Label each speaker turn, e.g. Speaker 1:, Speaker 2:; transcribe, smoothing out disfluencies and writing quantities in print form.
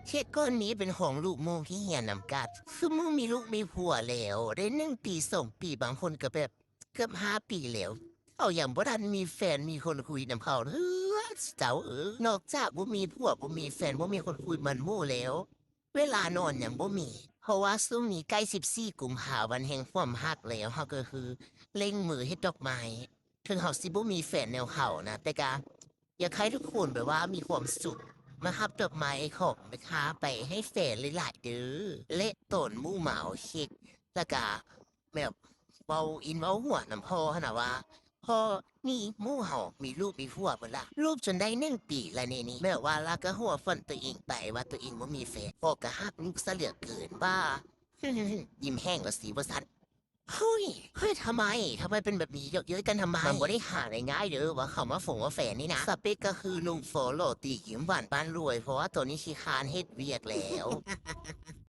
Speaker 1: เช็ดก้อนนี้เป็นของลูกโมงที่เหียนนำกัดคือมึงมีลูกมีผัวแล้วได้1 ปี2 ปีบางคนก็แบบเกือบ5 ปีแล้วเอาอย่างบ่ทันมีแฟนมีคนคุยนำเขาเฮ้อเจ้านอกจากบ่มีผัวบ่มีแฟนบ่มีคนคุยมันหมู่แล้วเวลานอนอย่างบ่มีเพราะว่าช่วงนี้ใกล้14กุมภาพันธ์วันแห่งความรักแล้วเฮาก็คือเล็งมือเฮ็ดดอกไม้ถึงเฮาสิบ่มีแฟนแนวเขานะแต่ก็อยากให้ทุกคนแบบว่ามีความสุข มารับดอกไม้ของนะคะไปให้แฟนหลายๆเด้อเละต้นหมู่เหมาเช็คแล้วก็แบบเว้าอินเว้าหัวนำพ่อหั่นน่ะว่าพ่อนี่หมู่เฮามีลูกมีผัวเบิดล่ะลูกจนได้1 ปีแล้วนี่แบบว่าแล้วก็หัวฟันตัวเองไปว่าตัวเองบ่มีแฟนพ่อก็ฮักลูกซะเหลือเกินว่ายิ้มแห้งว่าสิว่าซั่น เฮ้ยทำไมเป็นแบบนี้เยอะเย้ยกันทำไมมันบ่ได้หาได้ง่ายเด้อว่าเขามาฝงว่าแฟนนี่นะสเปกก็คือหนุ่มโสโลตีหิมหวานปานรวยเพราะว่าตัวนี้ขี้คร้านเฮ็ดเวียกแล้ว